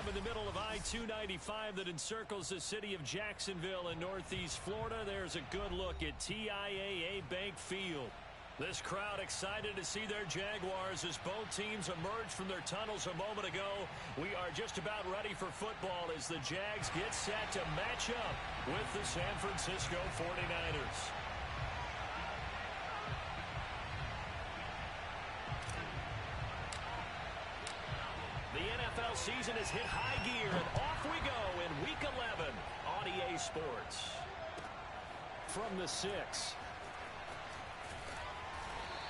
In the middle of I-295 that encircles the city of Jacksonville in northeast Florida, there's a good look at TIAA Bank Field. This crowd excited to see their Jaguars as both teams emerged from their tunnels a moment ago. We are just about ready for football as the Jags get set to match up with the San Francisco 49ers. Season has hit high gear, and off we go in Week 11 on EA Sports. From the 6.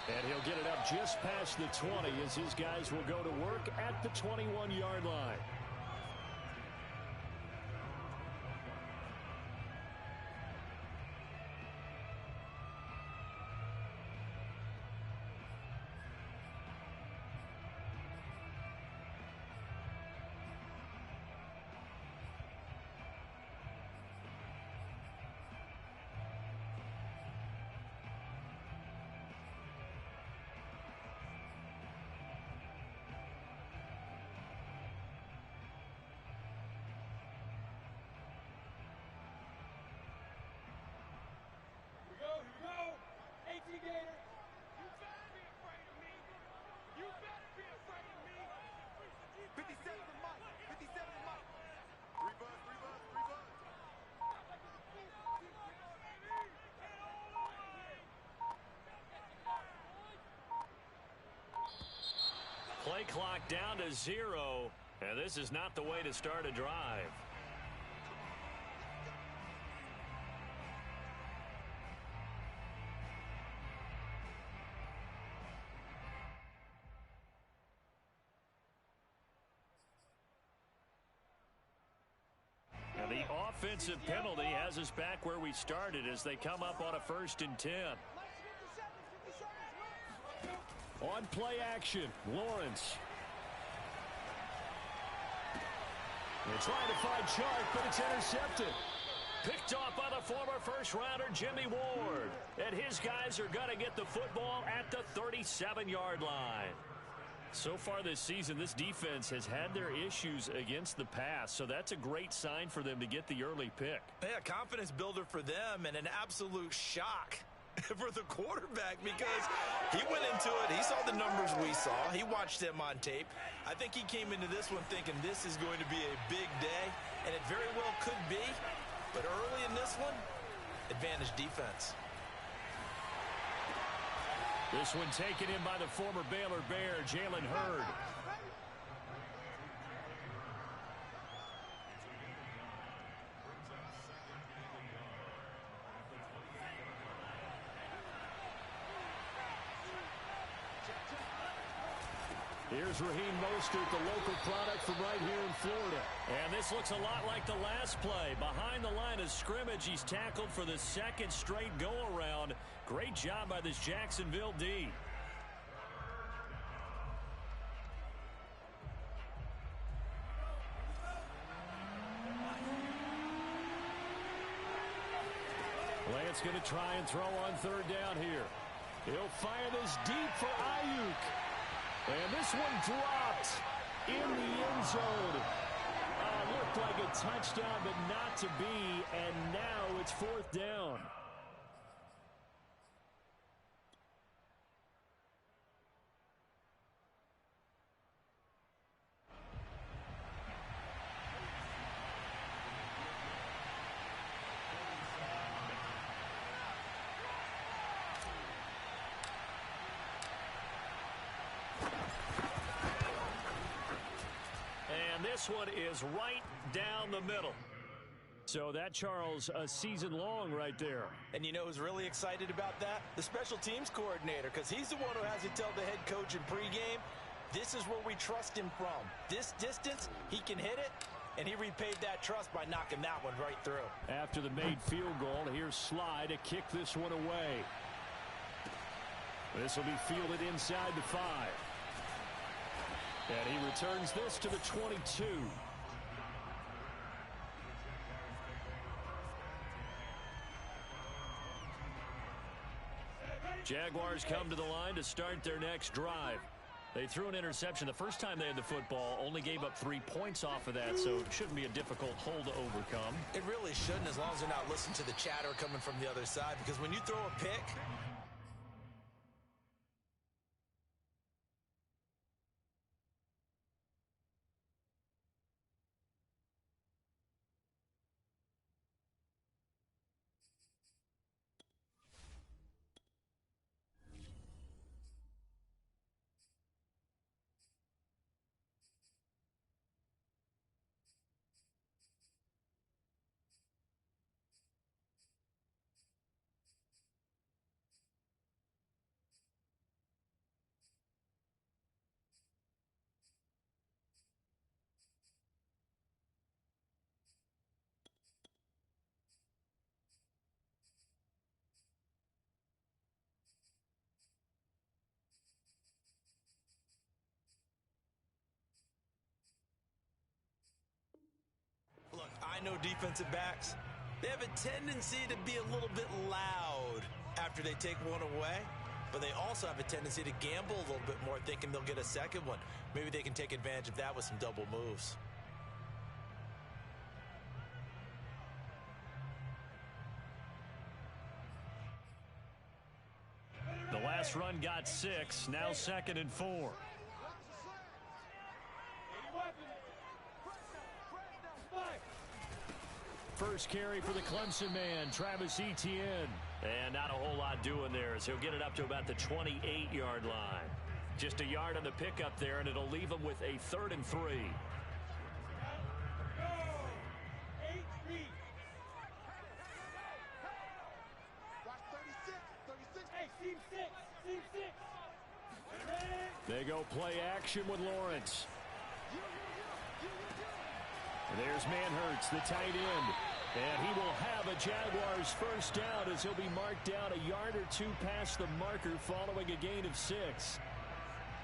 And he'll get it up just past the 20 as his guys will go to work at the 21-yard line. Play clock down to 0, and this is not the way to start a drive. And the offensive penalty has us back where we started as they come up on a 1st and 10. On play action, Lawrence. They're trying to find Chark, but it's intercepted. Picked off by the former first-rounder Jimmy Ward. And his guys are going to get the football at the 37-yard line. So far this season, this defense has had their issues against the pass, so that's a great sign for them to get the early pick. Yeah, confidence builder for them and an absolute shock for the quarterback because he went into it. He saw the numbers we saw. He watched them on tape. I think he came into this one thinking this is going to be a big day, and it very well could be. But early in this one, advantage defense. This one taken in by the former Baylor Bear, Jalen Hurd. Here's Raheem Mostert, the local product from right here in Florida. And this looks a lot like the last play. Behind the line of scrimmage, he's tackled for the second straight go-around. Great job by this Jacksonville D. Lance going to try and throw on third down here. He'll fire this deep for Ayuk. And this one dropped in the end zone. Looked like a touchdown, but not to be. And now it's fourth down. This one is right down the middle. So that, Charles, a season long right there. And you know who's really excited about that? The special teams coordinator, because he's the one who has to tell the head coach in pregame, this is where we trust him from. This distance, he can hit it, and he repaid that trust by knocking that one right through. After the made field goal, here's Sly to kick this one away. This will be fielded inside the 5. And he returns this to the 22. Jaguars come to the line to start their next drive. They threw an interception the first time they had the football, only gave up 3 points off of that, so it shouldn't be a difficult hole to overcome. It really shouldn't, as long as they're not listening to the chatter coming from the other side, because when you throw a pick, look, I know defensive backs, they have a tendency to be a little bit loud after they take one away, but they also have a tendency to gamble a little bit more, thinking they'll get a second one. Maybe they can take advantage of that with some double moves. The last run got 6, now 2nd and 4. First carry for the Clemson man, Travis Etienne. And not a whole lot doing there, as he'll get it up to about the 28-yard line. Just a yard on the pickup there, and it'll leave him with a 3rd and 3. They go play action with Lawrence. There's Manhurts, the tight end. And he will have a Jaguars first down, as he'll be marked down a yard or 2 past the marker following a gain of 6.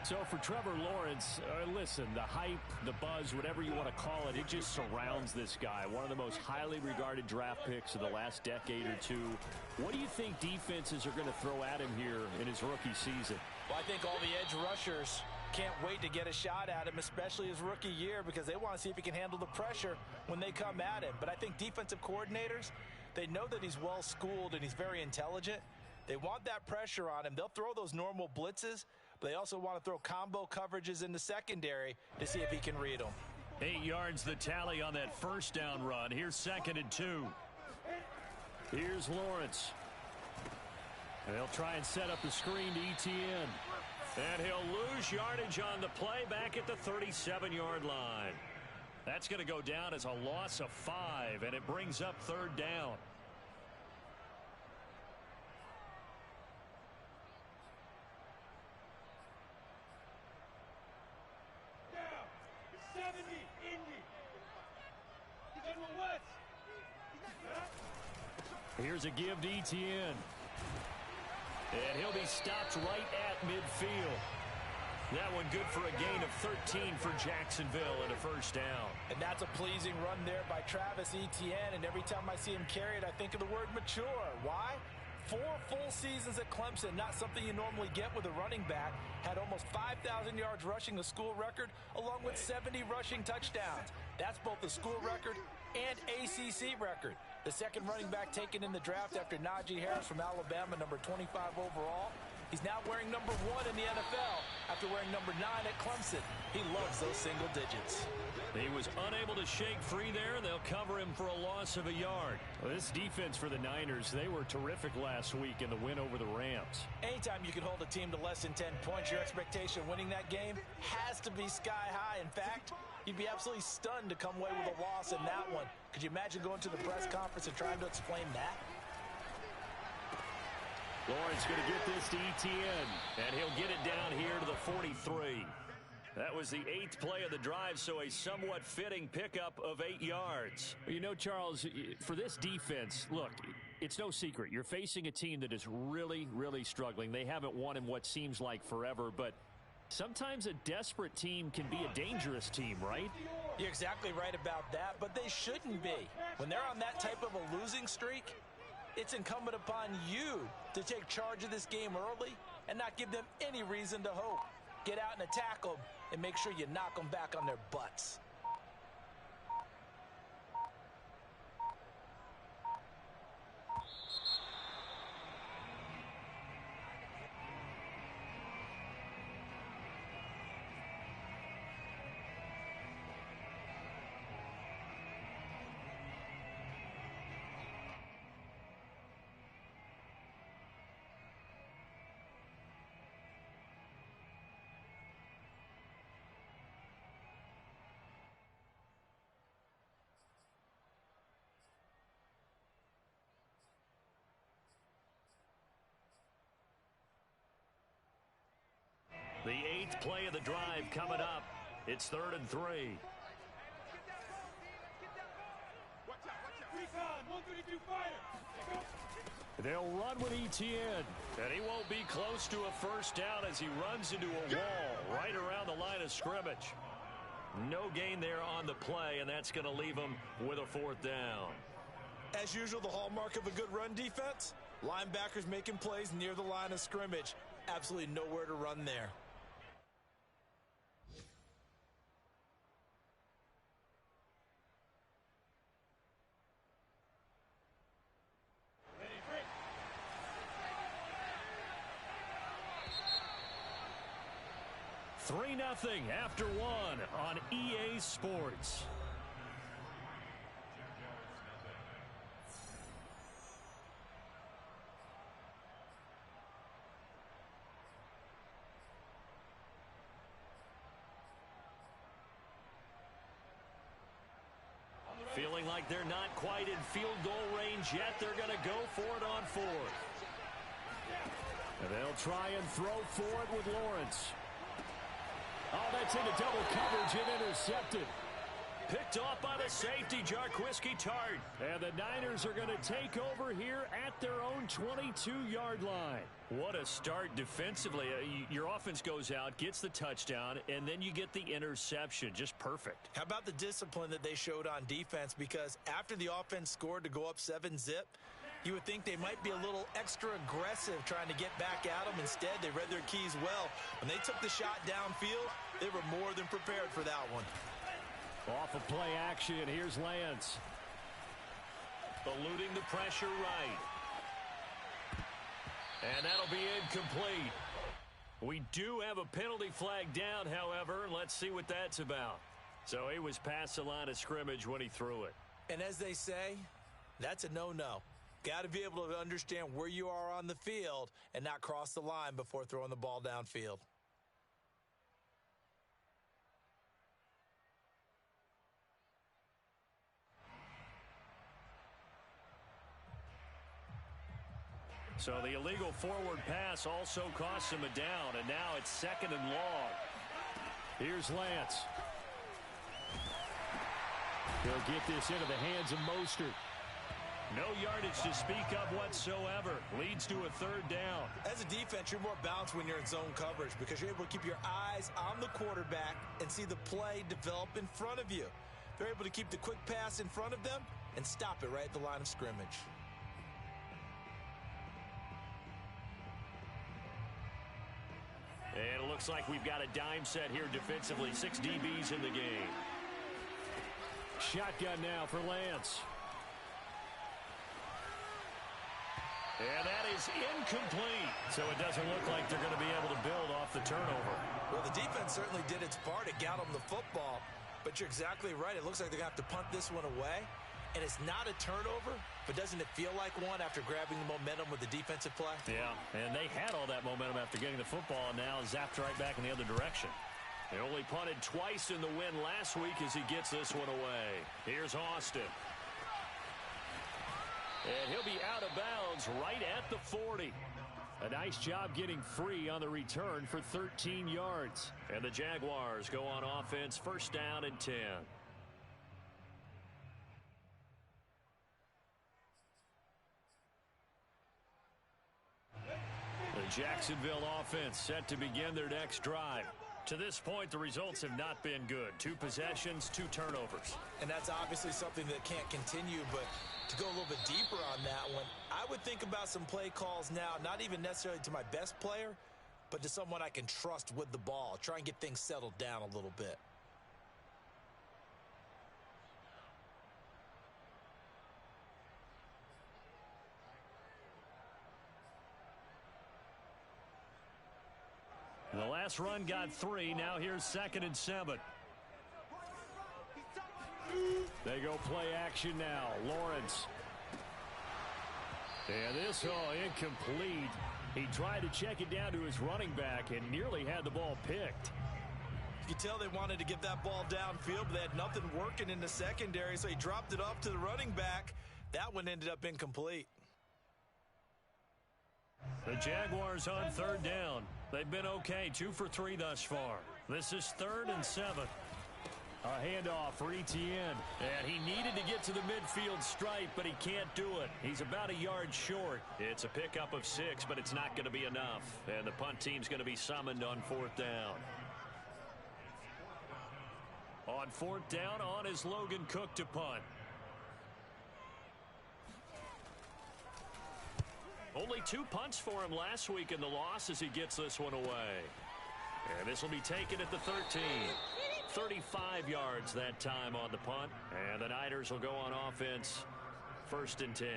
So for Trevor Lawrence, listen, the hype, the buzz, whatever you want to call it, it just surrounds this guy. One of the most highly regarded draft picks of the last decade or two. What do you think defenses are going to throw at him here in his rookie season? Well, I think all the edge rushers can't wait to get a shot at him, especially his rookie year, because they want to see if he can handle the pressure when they come at him. But I think defensive coordinators, they know that he's well-schooled and he's very intelligent. They want that pressure on him. They'll throw those normal blitzes, but they also want to throw combo coverages in the secondary to see if he can read them. 8 yards the tally on that first down run. Here's 2nd and 2. Here's Lawrence. And they'll try and set up the screen to Etienne. And he'll lose yardage on the play back at the 37-yard line. That's going to go down as a loss of 5, and it brings up 3rd down. Here's a give to ETN. And he'll be stopped right at midfield. That one good for a gain of 13 for Jacksonville and a first down. And that's a pleasing run there by Travis Etienne. And every time I see him carry it, I think of the word mature. Why? 4 full seasons at Clemson, not something you normally get with a running back. Had almost 5,000 yards rushing, the school record, along with 70 rushing touchdowns. That's both the school record and ACC record. The second running back taken in the draft after Najee Harris from Alabama, number 25 overall. He's now wearing number 1 in the NFL after wearing number 9 at Clemson. He loves those single digits. He was unable to shake free there. They'll cover him for a loss of a yard. Well, this defense for the Niners, they were terrific last week in the win over the Rams. Anytime you can hold a team to less than 10 points, your expectation of winning that game has to be sky high. In fact, you'd be absolutely stunned to come away with a loss in that one. Could you imagine going to the press conference and trying to explain that? Lawrence going to get this to ETN, and he'll get it down here to the 43. That was the 8th play of the drive, so a somewhat fitting pickup of 8 yards. You know, Charles, for this defense, look, it's no secret. You're facing a team that is really, really struggling. They haven't won in what seems like forever, but sometimes a desperate team can be a dangerous team, right? You're exactly right about that, but they shouldn't be. When they're on that type of a losing streak, it's incumbent upon you to take charge of this game early and not give them any reason to hope. Get out and attack them and make sure you knock them back on their butts. The 8th play of the drive coming up. It's 3rd and 3. They'll run with ETN, and he won't be close to a first down as he runs into a wall right around the line of scrimmage. No gain there on the play, and that's going to leave him with a 4th down. As usual, the hallmark of a good run defense, linebackers making plays near the line of scrimmage. Absolutely nowhere to run there. Three 3-0 after 1 on EA Sports. Feeling like they're not quite in field goal range yet. They're going to go for it on 4th. And they'll try and throw for it with Lawrence. Oh, that's into double coverage and intercepted. Picked off by the safety, Jarquiski Tart. And the Niners are going to take over here at their own 22-yard line. What a start defensively. Your offense goes out, gets the touchdown, and then you get the interception. Just perfect. How about the discipline that they showed on defense? Because after the offense scored to go up 7-zip, you would think they might be a little extra aggressive trying to get back at them. Instead, they read their keys well. When they took the shot downfield, they were more than prepared for that one. Off of play action, here's Lance. Eluding the pressure right. And that'll be incomplete. We do have a penalty flag down, however. Let's see what that's about. So he was past the line of scrimmage when he threw it. And as they say, that's a no-no. Got to be able to understand where you are on the field and not cross the line before throwing the ball downfield. So the illegal forward pass also costs him a down, and now it's 2nd and long. Here's Lance. He'll get this into the hands of Mostert. No yardage to speak of whatsoever. Leads to a third down. As a defense, you're more balanced when you're in zone coverage because you're able to keep your eyes on the quarterback and see the play develop in front of you. They're able to keep the quick pass in front of them and stop it right at the line of scrimmage. And it looks like we've got a dime set here defensively. 6 DBs in the game. Shotgun now for Lance. And that is incomplete. So it doesn't look like they're going to be able to build off the turnover. Well, the defense certainly did its part. It got them the football. But you're exactly right. It looks like they're going to have to punt this one away. And it's not a turnover, but doesn't it feel like one after grabbing the momentum with the defensive play? Yeah, and they had all that momentum after getting the football, and now zapped right back in the other direction. They only punted twice in the win last week as he gets this one away. Here's Austin. And he'll be out of bounds right at the 40. A nice job getting free on the return for 13 yards. And the Jaguars go on offense, first down and 10. The Jacksonville offense set to begin their next drive. To this point, the results have not been good. 2 possessions, 2 turnovers. And that's obviously something that can't continue, but to go a little bit deeper on that one, I would think about some play calls now, not even necessarily to my best player, but to someone I can trust with the ball. Try and get things settled down a little bit. The last run got 3. Now here's 2nd and 7. They go play action now. Lawrence. And this, incomplete. He tried to check it down to his running back and nearly had the ball picked. You can tell they wanted to get that ball downfield, but they had nothing working in the secondary, so he dropped it off to the running back. That one ended up incomplete. The Jaguars on 3rd down. They've been okay, 2 for 3 thus far. This is 3rd and 7. A handoff for Etienne. And he needed to get to the midfield stripe, but he can't do it. He's about a yard short. It's a pickup of 6, but it's not going to be enough. And the punt team's going to be summoned on 4th down. On 4th down, on is Logan Cook to punt. Only 2 punts for him last week in the loss as he gets this one away. And this will be taken at the 13. 35 yards that time on the punt. And the Niners will go on offense, 1st and 10.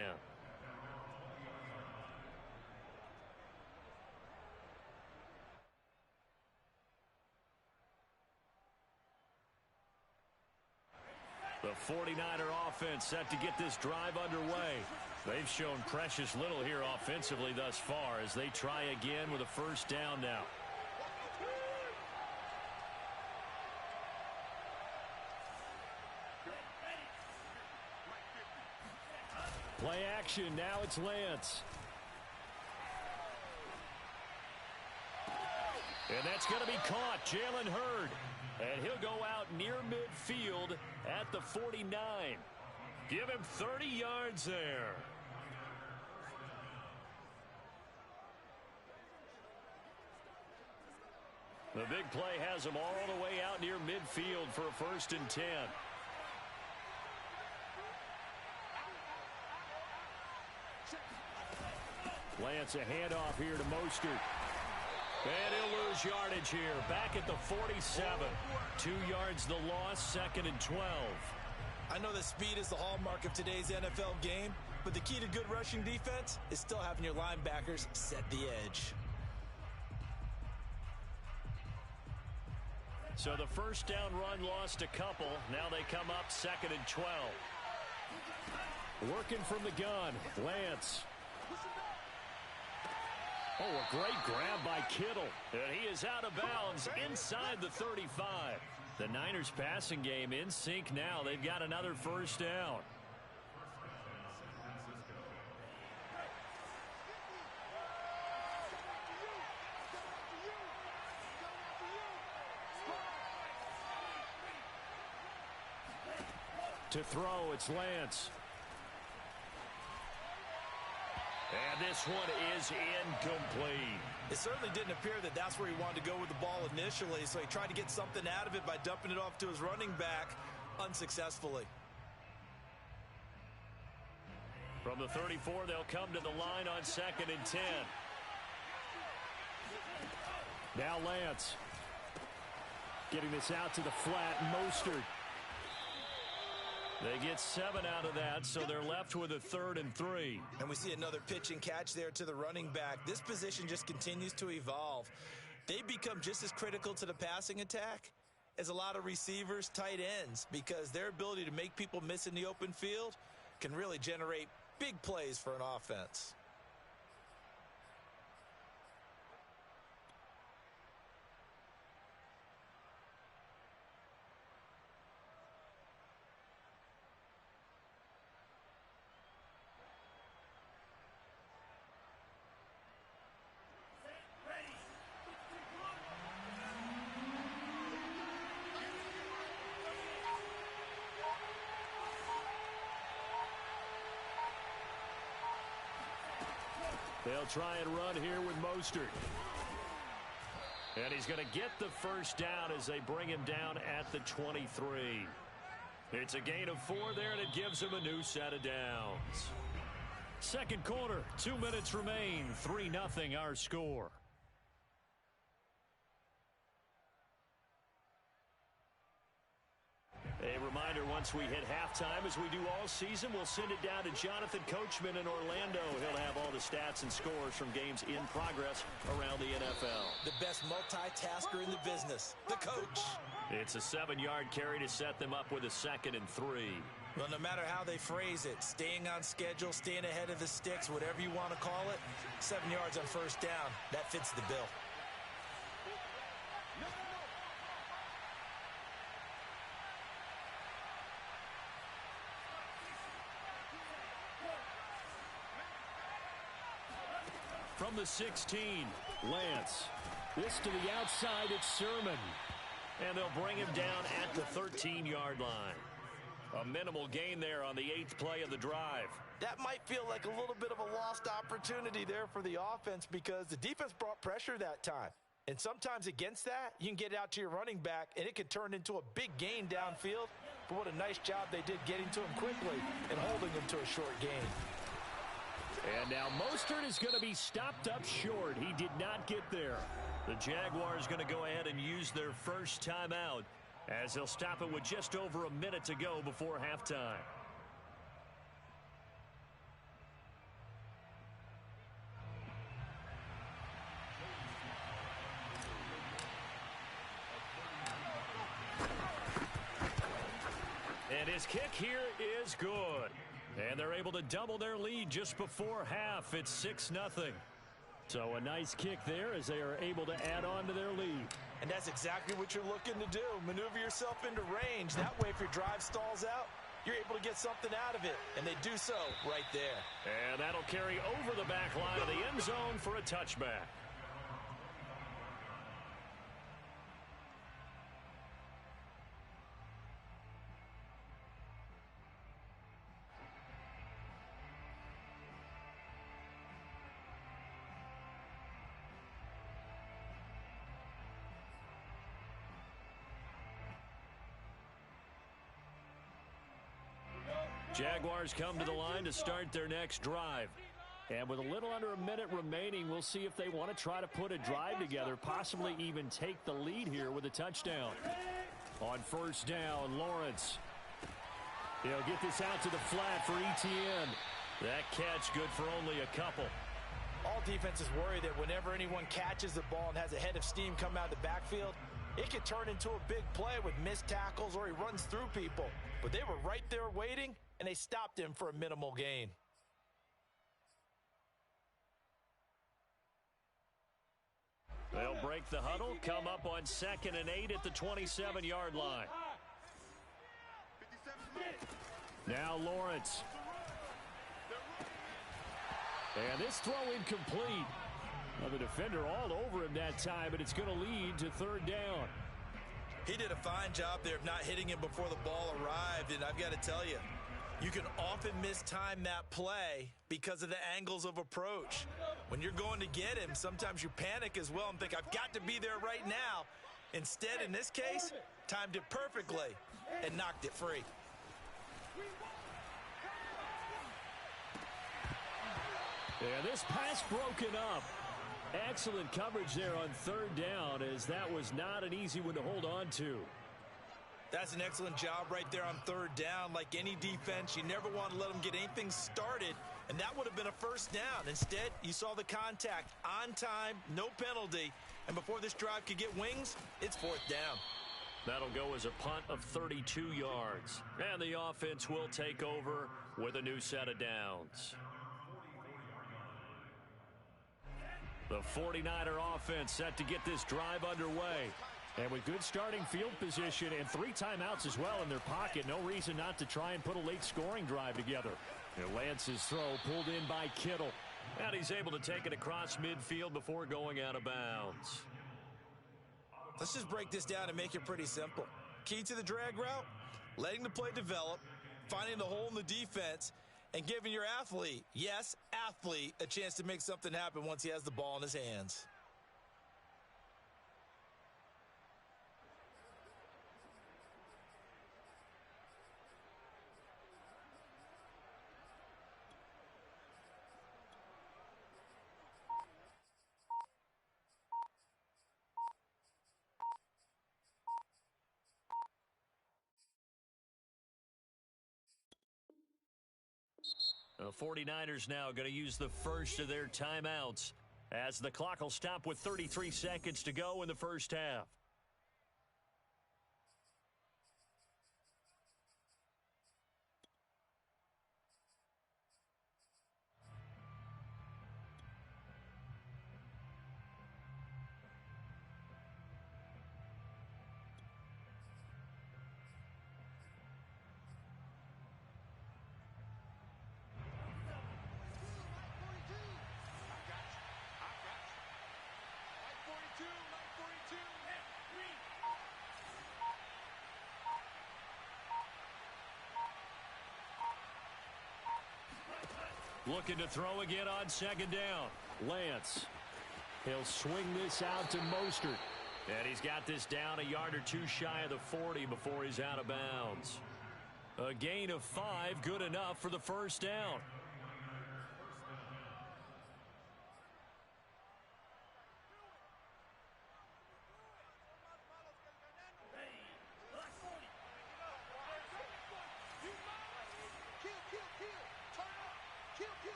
The 49er offense set to get this drive underway. They've shown precious little here offensively thus far as they try again with a 1st down now. Play action. Now it's Lance. And that's going to be caught. Jalen Hurd. And he'll go out near midfield at the 49. Give him 30 yards there. The big play has him all the way out near midfield for a 1st and 10. Lance, a handoff here to Mostert. And he'll lose yardage here. Back at the 47. 2 yards the loss, 2nd and 12. I know that speed is the hallmark of today's NFL game, but the key to good rushing defense is still having your linebackers set the edge. So the 1st down run lost a couple. Now they come up 2nd and 12. Working from the gun, Lance. Oh, a great grab by Kittle. And he is out of bounds inside the 35. The Niners passing game in sync now. They've got another 1st down. To throw, it's Lance. And this one is incomplete. It certainly didn't appear that that's where he wanted to go with the ball initially, so he tried to get something out of it by dumping it off to his running back unsuccessfully. From the 34, they'll come to the line on 2nd and 10. Now Lance. Getting this out to the flat, Mostert. They get 7 out of that, so they're left with a 3rd and 3. And we see another pitch and catch there to the running back. This position just continues to evolve. They become just as critical to the passing attack as a lot of receivers, tight ends, because their ability to make people miss in the open field can really generate big plays for an offense. They'll try and run here with Mostert. And he's going to get the first down as they bring him down at the 23. It's a gain of 4 there, and it gives him a new set of downs. Second quarter, 2 minutes remain. 3-0 our score. A reminder, once we hit halftime, as we do all season, we'll send it down to Jonathan Coachman in Orlando. He'll have all the stats and scores from games in progress around the NFL. The best multitasker in the business, the coach. It's a 7-yard carry to set them up with a 2nd and 3. Well, no matter how they phrase it, staying on schedule, staying ahead of the sticks, whatever you want to call it, 7 yards on first down, that fits the bill. From the 16, Lance. This to the outside, it's Sermon. And they'll bring him down at the 13-yard line. A minimal gain there on the 8th play of the drive. That might feel like a little bit of a lost opportunity there for the offense because the defense brought pressure that time. And sometimes against that, you can get it out to your running back, and it could turn into a big gain downfield. But what a nice job they did getting to him quickly and holding him to a short gain. And now Mostert is going to be stopped up short. He did not get there. The Jaguars going to go ahead and use their first timeout as they'll stop it with just over a minute to go before halftime. And his kick here is good. And they're able to double their lead just before half. It's 6-0. So a nice kick there as they are able to add on to their lead. And that's exactly what you're looking to do. Maneuver yourself into range. That way, if your drive stalls out, you're able to get something out of it. And they do so right there. And that'll carry over the back line of the end zone for a touchback. Jaguars come to the line to start their next drive. And with a little under a minute remaining, we'll see if they want to try to put a drive together, possibly even take the lead here with a touchdown. On first down, Lawrence. He'll get this out to the flat for Etienne. That catch good for only a couple. All defenses worry that whenever anyone catches the ball and has a head of steam come out of the backfield, it could turn into a big play with missed tackles or he runs through people. But they were right there waiting, and they stopped him for a minimal gain. They'll break the huddle, come up on 2nd and 8 at the 27-yard line. Now Lawrence. And this throw incomplete. Well, the defender all over him that time, but it's going to lead to 3rd down. He did a fine job there of not hitting him before the ball arrived, and I've got to tell you, You can often mistime that play because of the angles of approach. When you're going to get him, sometimes you panic as well and think, I've got to be there right now. Instead, in this case, timed it perfectly and knocked it free. Yeah, this pass broken up. Excellent coverage there on third down, as that was not an easy one to hold on to. That's an excellent job right there on third down. Like any defense, you never want to let them get anything started, and that would have been a first down. Instead, you saw the contact on time, no penalty, and before this drive could get wings, it's fourth down. That'll go as a punt of 32 yards, and the offense will take over with a new set of downs. The 49er offense set to get this drive underway. And with good starting field position and 3 timeouts as well in their pocket, no reason not to try and put a late scoring drive together. And Lance's throw pulled in by Kittle. And he's able to take it across midfield before going out of bounds. Let's just break this down and make it pretty simple. Key to the drag route, letting the play develop, finding the hole in the defense, and giving your athlete, yes, athlete, a chance to make something happen once he has the ball in his hands. The 49ers now going to use the first of their timeouts, as the clock will stop with 33 seconds to go in the first half. Looking to throw again on second down. Lance. He'll swing this out to Mostert. And he's got this down a yard or two shy of the 40 before he's out of bounds. A gain of 5, good enough for the first down.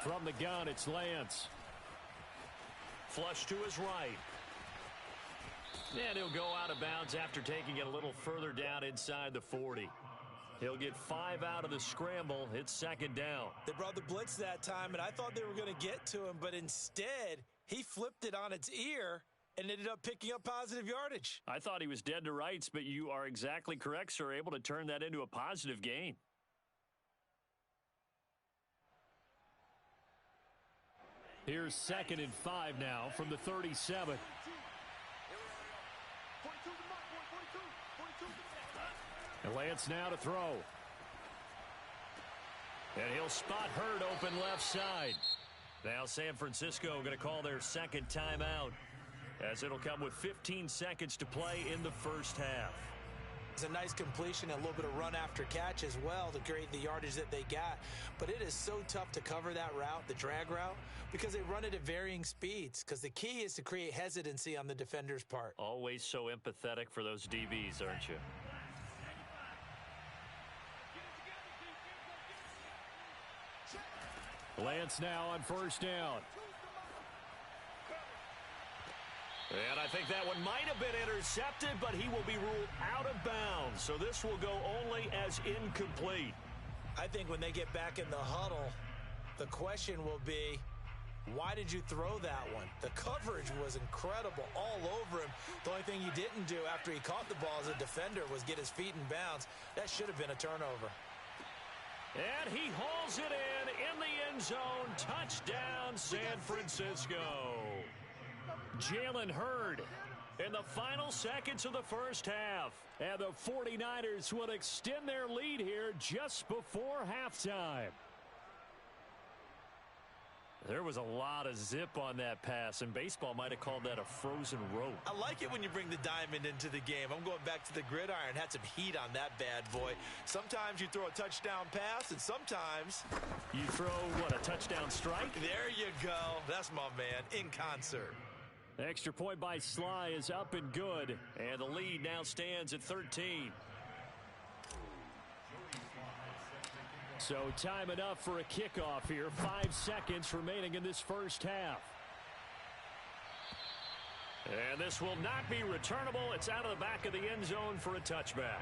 From the gun, it's Lance. Flush to his right. And he'll go out of bounds after taking it a little further down inside the 40. He'll get 5 out of the scramble. It's second down. They brought the blitz that time, and I thought they were going to get to him, but instead, he flipped it on its ear and ended up picking up positive yardage. I thought he was dead to rights, but you are exactly correct, sir. Able to turn that into a positive gain. Here's 2nd and 5 now from the 37. And Lance now to throw. And he'll spot Hurd open left side. Now San Francisco going to call their second timeout, as it'll come with 15 seconds to play in the first half. It's a nice completion and a little bit of run after catch as well to create the yardage that they got. But it is so tough to cover that route, the drag route, because they run it at varying speeds. Because the key is to create hesitancy on the defender's part. Always so empathetic for those DBs, aren't you? Lance now on first down. And I think that one might have been intercepted, but he will be ruled out of bounds. So this will go only as incomplete. I think when they get back in the huddle, the question will be, why did you throw that one? The coverage was incredible all over him. The only thing he didn't do after he caught the ball as a defender was get his feet in bounds. That should have been a turnover. And he hauls it in the end zone. Touchdown, San Francisco. Jalen Hurd in the final seconds of the first half. And the 49ers will extend their lead here just before halftime. There was a lot of zip on that pass, and baseball might have called that a frozen rope. I like it when you bring the diamond into the game. I'm going back to the gridiron. Had some heat on that bad boy. Sometimes you throw a touchdown pass, and sometimes you throw, what, a touchdown strike? There you go. That's my man, in concert. The extra point by Sly is up and good, and the lead now stands at 13. So time enough for a kickoff here. 5 seconds remaining in this first half. And this will not be returnable. It's out of the back of the end zone for a touchback.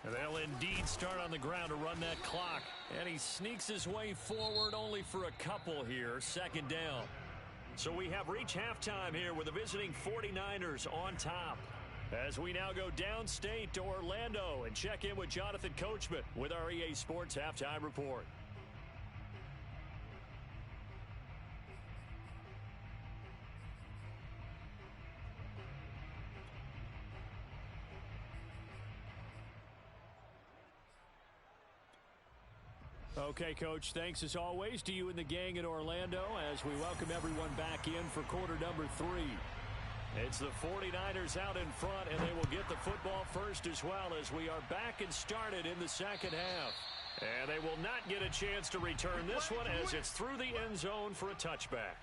And they'll indeed start on the ground to run that clock. And he sneaks his way forward only for a couple here. Second down. So we have reached halftime here with the visiting 49ers on top. As we now go downstate to Orlando and check in with Jonathan Coachman with our EA Sports Halftime Report. Okay, Coach, thanks as always to you and the gang in Orlando as we welcome everyone back in for quarter number 3. It's the 49ers out in front, and they will get the football first as well as we are back and started in the second half. And they will not get a chance to return this one as it's through the end zone for a touchback.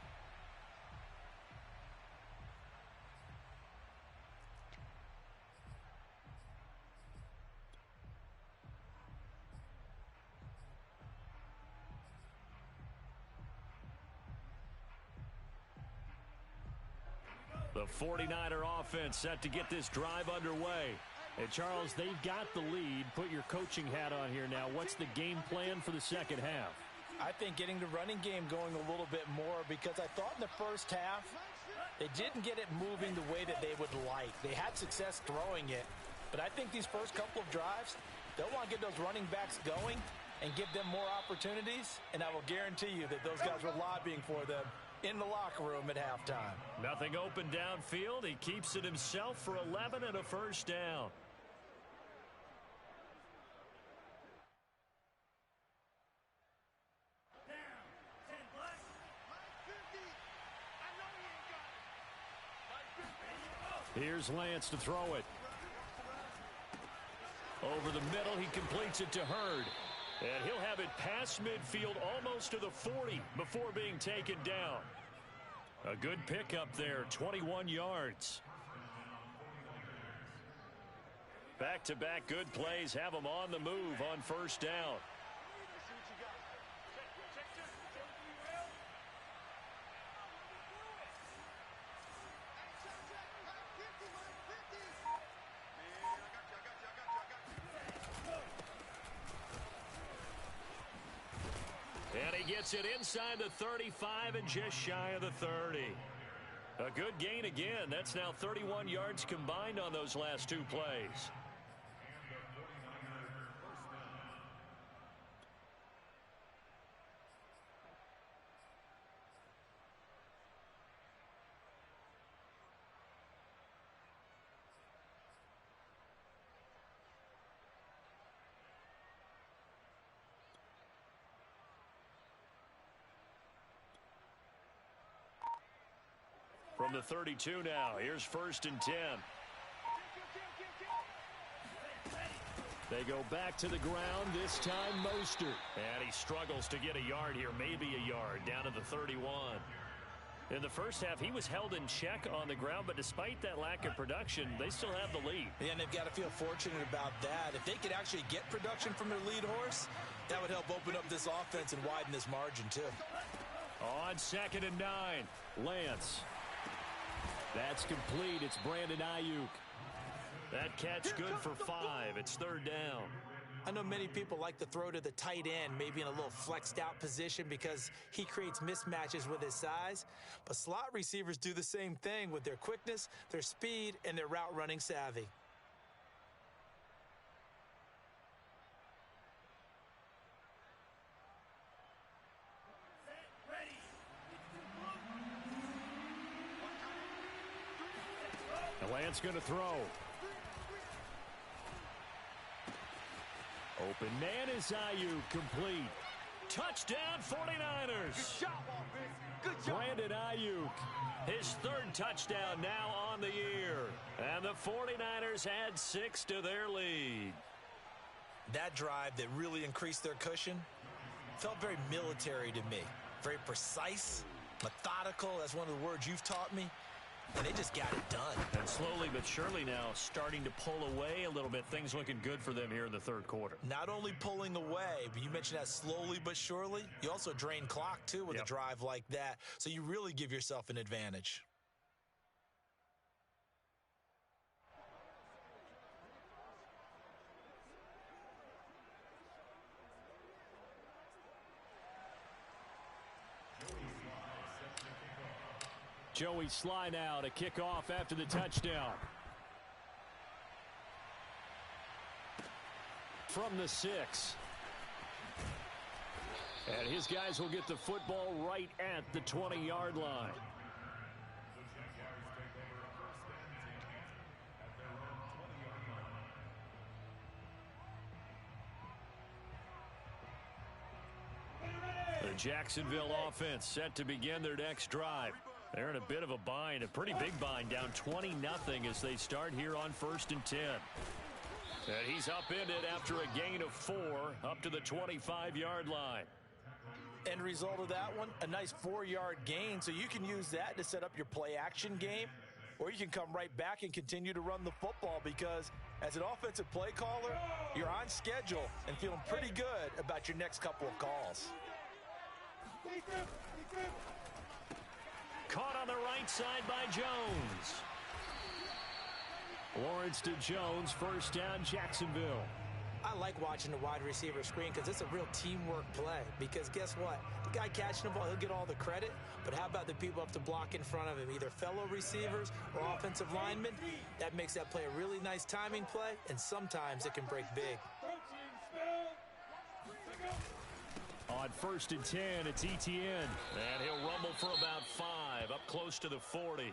The 49er offense set to get this drive underway. And, Charles, they've got the lead. Put your coaching hat on here now. What's the game plan for the second half? I think getting the running game going a little bit more because I thought in the first half they didn't get it moving the way that they would like. They had success throwing it. But I think these first couple of drives, they'll want to get those running backs going and give them more opportunities. And I will guarantee you that those guys were lobbying for them in the locker room at halftime. Nothing open downfield. He keeps it himself for 11 and a first down. Here's Lance to throw it. Over the middle, he completes it to Hurd. And he'll have it past midfield almost to the 40 before being taken down. A good pickup there, 21 yards. Back-to-back good plays have them on the move on first down. And he gets it inside the 35 and just shy of the 30. A good gain again. That's now 31 yards combined on those last two plays. From the 32 now, here's 1st and 10. They go back to the ground, this time Mostert. And he struggles to get a yard here, maybe a yard, down to the 31. In the first half, he was held in check on the ground, but despite that lack of production, they still have the lead. Yeah, and they've got to feel fortunate about that. If they could actually get production from their lead horse, that would help open up this offense and widen this margin, too. On 2nd and 9, Lance. That's complete. It's Brandon Ayuk. That catch good for 5. It's 3rd down. I know many people like to throw to the tight end, maybe in a little flexed out position because he creates mismatches with his size. But slot receivers do the same thing with their quickness, their speed, and their route running savvy. Lance going to throw. Open man is Ayuk, complete. Touchdown 49ers. Good job, offense. Good job. Brandon Ayuk, his third touchdown now on the year. And the 49ers add 6 to their lead. That drive that really increased their cushion felt very military to me. Very precise, methodical. That's one of the words you've taught me. And they just got it done. And slowly but surely now starting to pull away a little bit. Things looking good for them here in the third quarter. Not only pulling away, but you mentioned that slowly but surely. You also drain clock, too, with a drive like that. So you really give yourself an advantage. Joey Sly now to kick off after the touchdown. From the 6. And his guys will get the football right at the 20-yard line. The Jacksonville offense set to begin their next drive. They're in a bit of a bind, a pretty big bind, down 20-0 as they start here on 1st and 10. And he's upended after a gain of 4 up to the 25-yard line. End result of that one, a nice 4-yard gain, so you can use that to set up your play-action game, or you can come right back and continue to run the football because as an offensive play caller, you're on schedule and feeling pretty good about your next couple of calls. Caught on the right side by Jones. Lawrence to Jones, first down, Jacksonville. I like watching the wide receiver screen because it's a real teamwork play. Because guess what? The guy catching the ball, he'll get all the credit. But how about the people up to block in front of him, either fellow receivers or offensive linemen? That makes that play a really nice timing play, and sometimes it can break big. On 1st and 10, it's Etienne. And he'll rumble for about 5, up close to the 40.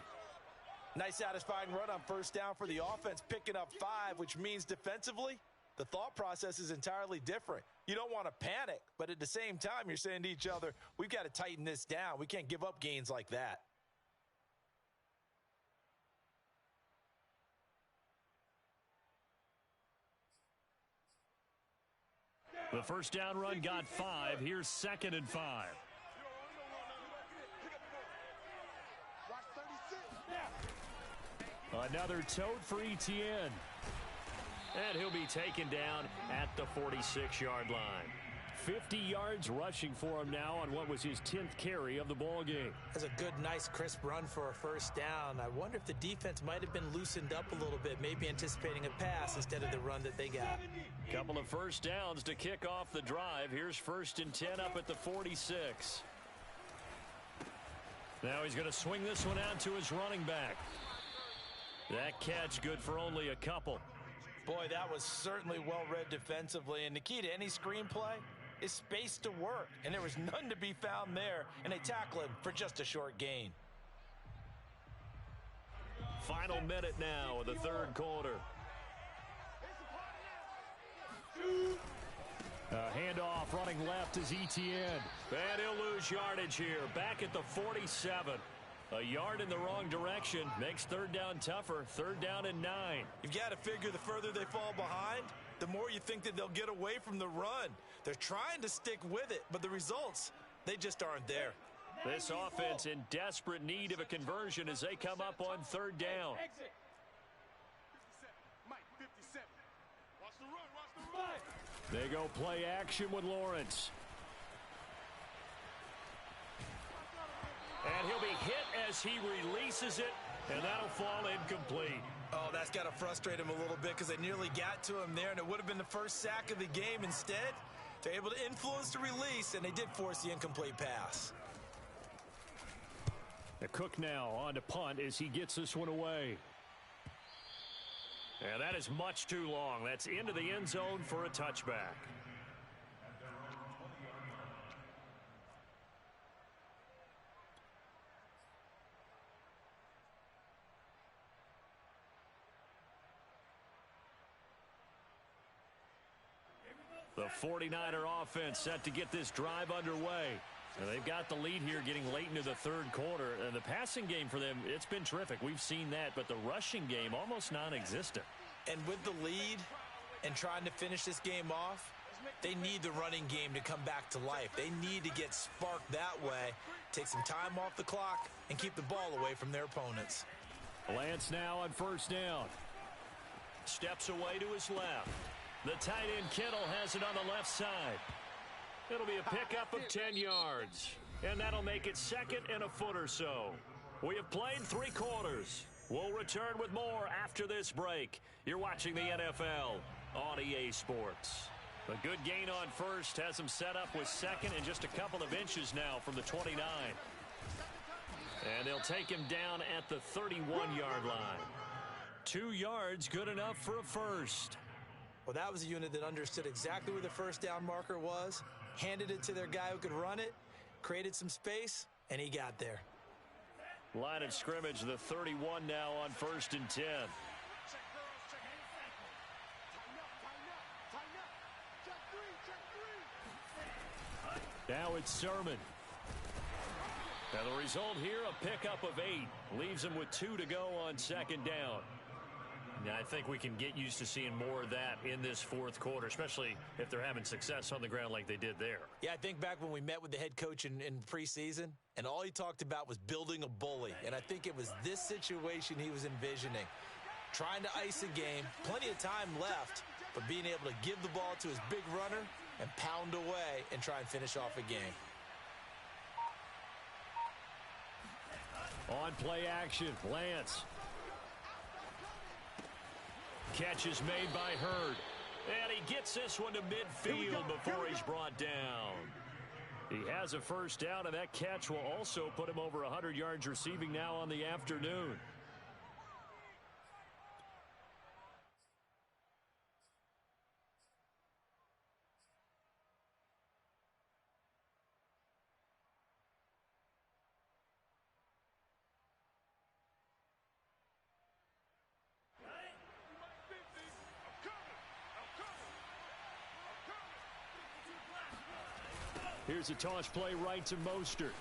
Nice satisfying run on first down for the offense, picking up 5, which means defensively, the thought process is entirely different. You don't want to panic, but at the same time, you're saying to each other, we've got to tighten this down. We can't give up gains like that. The first down run got 5. Here's 2nd and 5. Another tote for Etienne. And he'll be taken down at the 46-yard line. 50 yards rushing for him now on what was his 10th carry of the ball game. That's a good, nice, crisp run for a first down. I wonder if the defense might have been loosened up a little bit, maybe anticipating a pass instead of the run that they got. Couple of first downs to kick off the drive. Here's 1st and 10 up at the 46. Now he's going to swing this one out to his running back. That catch good for only a couple. Boy, that was certainly well-read defensively, and the key to any screenplay is space to work, and there was none to be found there, and they tackle him for just a short gain. Final minute now of the third quarter. Handoff running left is Etienne. And he'll lose yardage here. Back at the 47. A yard in the wrong direction makes third down tougher. 3rd down and 9. You've got to figure the further they fall behind, the more you think that they'll get away from the run. They're trying to stick with it, but the results, they just aren't there. This offense in desperate need of a conversion as they come up on 3rd down. 57. Mike, 57. Watch the run, watch the run. They go play action with Lawrence. And he'll be hit as he releases it, and that'll fall incomplete. Oh, that's got to frustrate him a little bit because they nearly got to him there, and it would have been the first sack of the game. Instead, they're able to influence the release, and they did force the incomplete pass. The Cook now on to punt as he gets this one away. And that is much too long. That's into the end zone for a touchback. The 49er offense set to get this drive underway. And they've got the lead here getting late into the third quarter. And the passing game for them, it's been terrific. We've seen that, but the rushing game almost non-existent. And with the lead and trying to finish this game off, they need the running game to come back to life. They need to get sparked that way, take some time off the clock, and keep the ball away from their opponents. Lance now on first down. Steps away to his left. The tight end Kittle has it on the left side. It'll be a pickup of 10 yards. And that'll make it second and a foot or so. We have played 3 quarters. We'll return with more after this break. You're watching the NFL on EA Sports. A good gain on first has him set up with second and just a couple of inches now from the 29. And they'll take him down at the 31-yard line. 2 yards, good enough for a first. Well, that was a unit that understood exactly where the first down marker was, handed it to their guy who could run it, created some space, and he got there. Line of scrimmage, the 31 now on first and 10. Now it's Sermon. Now the result here, a pickup of 8. Leaves him with 2 to go on second down. Now, I think we can get used to seeing more of that in this fourth quarter, especially if they're having success on the ground like they did there. Yeah, I think back when we met with the head coach in preseason, and all he talked about was building a bully. And I think it was this situation he was envisioning. Trying to ice a game, plenty of time left, but being able to give the ball to his big runner and pound away and try and finish off a game. On play action, Lance. Catch is made by Hurd. And he gets this one to midfield before he's brought down. He has a first down, and that catch will also put him over 100 yards receiving now on the afternoon. Here's a toss play right to Mostert.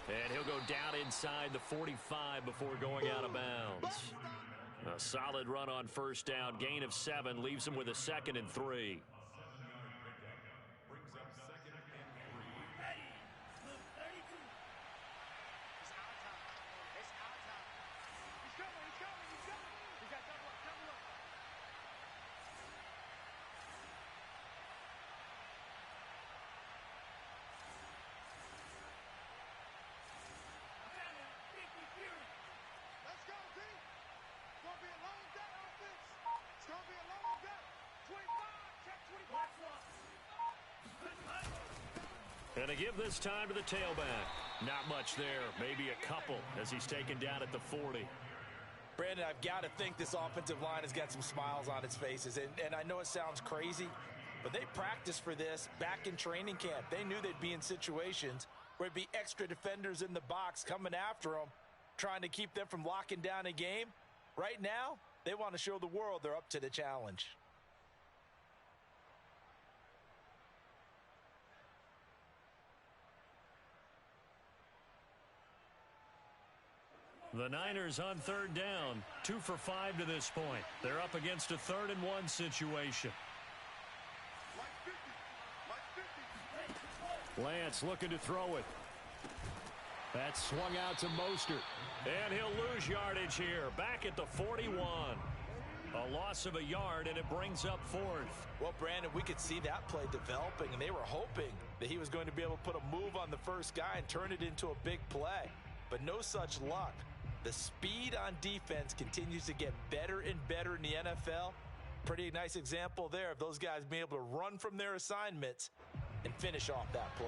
And he'll go down inside the 45 before going out of bounds. A solid run on first down. Gain of 7 leaves him with a 2nd and 3. And to give this time to the tailback. Not much there. Maybe a couple as he's taken down at the 40. Brandon, I've got to think this offensive line has got some smiles on its faces. And I know it sounds crazy, but they practiced for this back in training camp. They knew they'd be in situations where it'd be extra defenders in the box coming after them, trying to keep them from locking down a game. Right now, they want to show the world they're up to the challenge. The Niners on third down, 2 for 5 to this point. They're up against a 3rd and 1 situation. Lance looking to throw it. That's swung out to Mostert. And he'll lose yardage here, back at the 41. A loss of a yard, and it brings up fourth. Well, Brandon, we could see that play developing, and they were hoping that he was going to be able to put a move on the first guy and turn it into a big play. But no such luck. The speed on defense continues to get better and better in the NFL. Pretty nice example there of those guys being able to run from their assignments and finish off that play.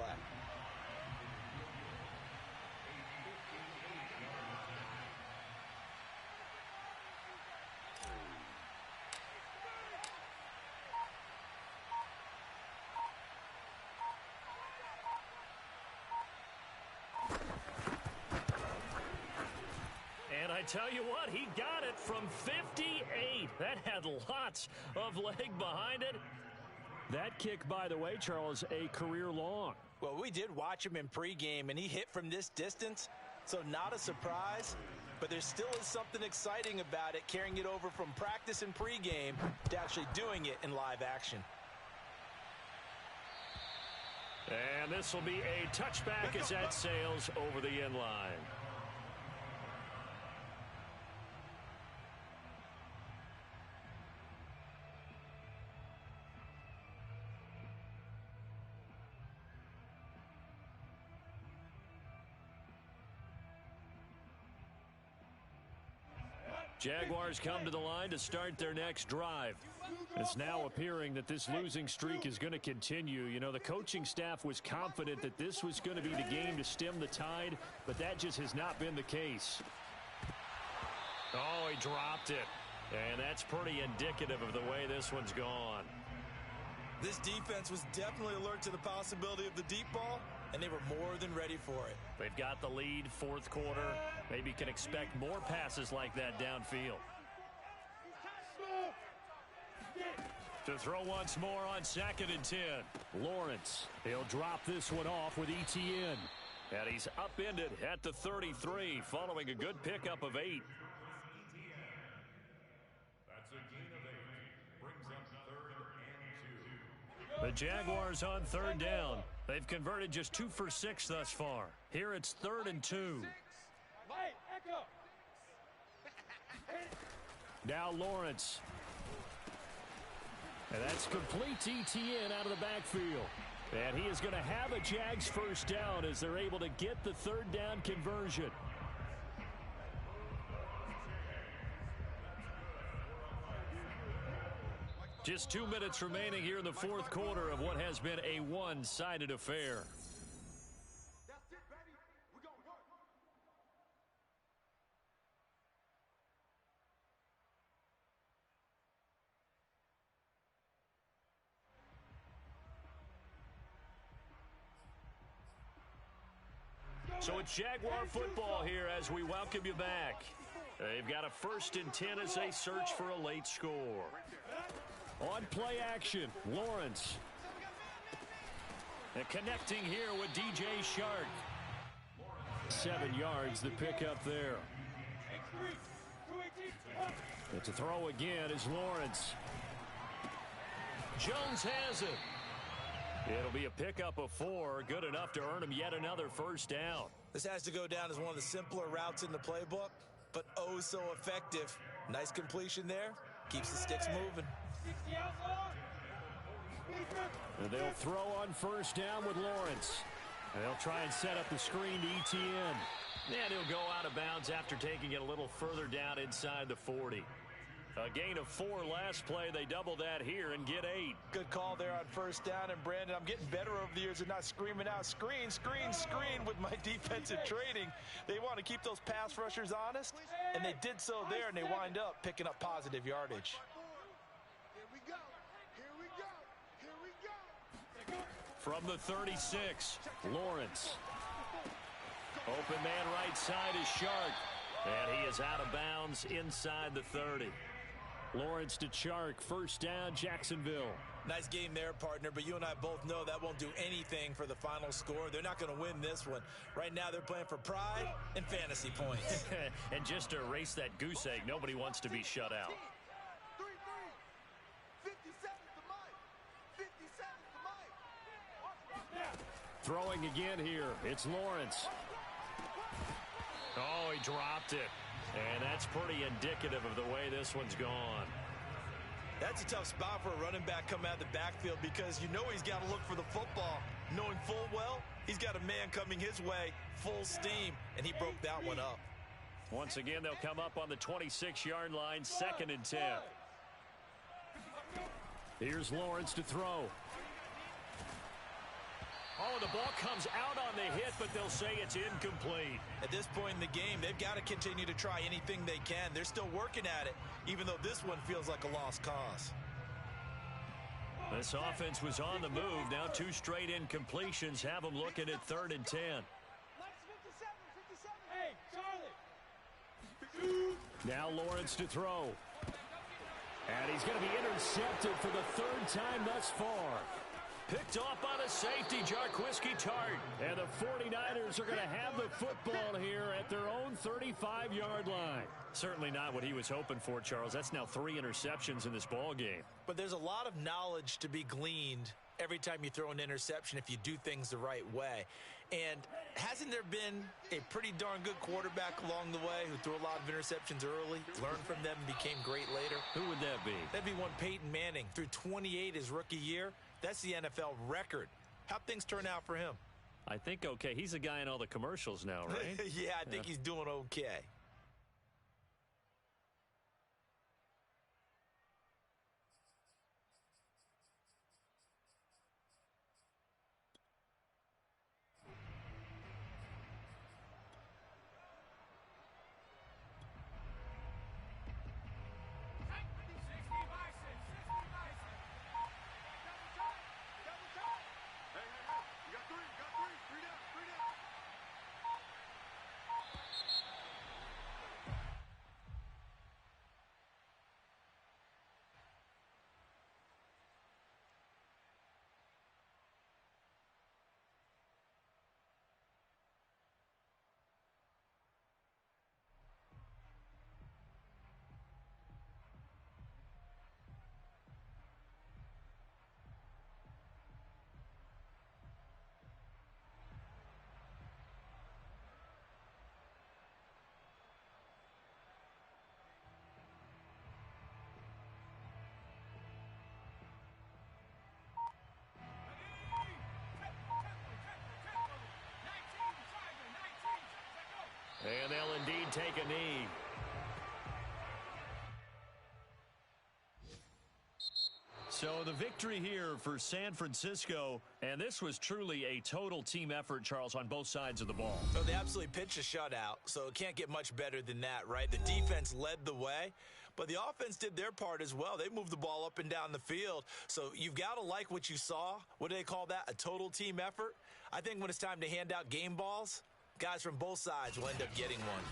And I tell you what, he got it from 58. That had lots of leg behind it. That kick, by the way, Charles, a career long. Well, we did watch him in pregame, and he hit from this distance, so not a surprise. But there still is something exciting about it, carrying it over from practice and pregame to actually doing it in live action. And this will be a touchback as that sails over the end line. Jaguars come to the line to start their next drive. It's now appearing that this losing streak is going to continue. You know, the coaching staff was confident that this was going to be the game to stem the tide, but that just has not been the case. Oh, he dropped it. And that's pretty indicative of the way this one's gone. This defense was definitely alert to the possibility of the deep ball, and they were more than ready for it. They've got the lead, fourth quarter. Maybe can expect more passes like that downfield. To throw once more on 2nd and 10. Lawrence, he'll drop this one off with ETN. And he's upended at the 33 following a good pickup of 8. The Jaguars on 3rd down. They've converted just 2 for 6 thus far. Here it's 3rd and 2. Now Lawrence. And that's complete ETN out of the backfield. And he is going to have a Jags first down as they're able to get the 3rd down conversion. Just 2 minutes remaining here in the fourth quarter of what has been a one-sided affair. That's it, baby. We're going to work. So it's Jaguar football here as we welcome you back. They've got a 1st and 10 as they search for a late score. On play action, Lawrence. And connecting here with DJ Shark. 7 yards, the pickup there. And to throw again is Lawrence. Jones has it. It'll be a pickup of 4, good enough to earn him yet another first down. This has to go down as one of the simpler routes in the playbook, but oh so effective. Nice completion there. Keeps the sticks moving. And they'll throw on first down with Lawrence. And they'll try and set up the screen to ETN. And he'll go out of bounds after taking it a little further down inside the 40. A gain of 4 last play. They double that here and get 8. Good call there on first down. And, Brandon, I'm getting better over the years and not screaming out, screen, screen, screen with my defensive training. They want to keep those pass rushers honest, and they did so there, and they wind up picking up positive yardage. Here we go. Here we go. Here we go. From the 36, Lawrence. Open man right side is Shark. And he is out of bounds inside the 30. Lawrence to Chark, first down, Jacksonville. Nice game there, partner, but you and I both know that won't do anything for the final score. They're not going to win this one. Right now, they're playing for pride and fantasy points. And just to erase that goose egg, nobody wants to be shut out. 3-3. 50 seconds to Mike. 50 seconds to Mike. Throwing again here, it's Lawrence. Oh, he dropped it. And that's pretty indicative of the way this one's gone. That's a tough spot for a running back coming out of the backfield because you know he's got to look for the football, knowing full well he's got a man coming his way, full steam, and he broke that one up. Once again, they'll come up on the 26-yard line, 2nd and 10. Here's Lawrence to throw. Oh, the ball comes out on the hit, but they'll say it's incomplete. At this point in the game, they've got to continue to try anything they can. They're still working at it, even though this one feels like a lost cause. This offense was on the move. Now 2 straight incompletions have them looking at 3rd and 10. Hey, Charlie. Now Lawrence to throw. And he's going to be intercepted for the 3rd time thus far. Picked off by the safety, Jarquiski Tart. And the 49ers are going to have the football here at their own 35-yard line. Certainly not what he was hoping for, Charles. That's now 3 interceptions in this ball game. But there's a lot of knowledge to be gleaned every time you throw an interception if you do things the right way. And hasn't there been a pretty darn good quarterback along the way who threw a lot of interceptions early, learned from them, and became great later? Who would that be? That'd be one Peyton Manning. Threw 28 his rookie year. That's the NFL record. How'd things turn out for him? I think okay. He's a guy in all the commercials now, right? Yeah, I think he's doing okay. And they'll indeed take a knee. So the victory here for San Francisco, and this was truly a total team effort, Charles, on both sides of the ball. So they absolutely pitched a shutout, so it can't get much better than that, right? The defense led the way, but the offense did their part as well. They moved the ball up and down the field, so you've got to like what you saw. What do they call that? A total team effort? I think when it's time to hand out game balls, guys from both sides will end up getting one.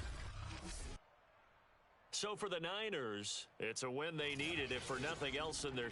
So for the Niners, it's a win they needed, if for nothing else in their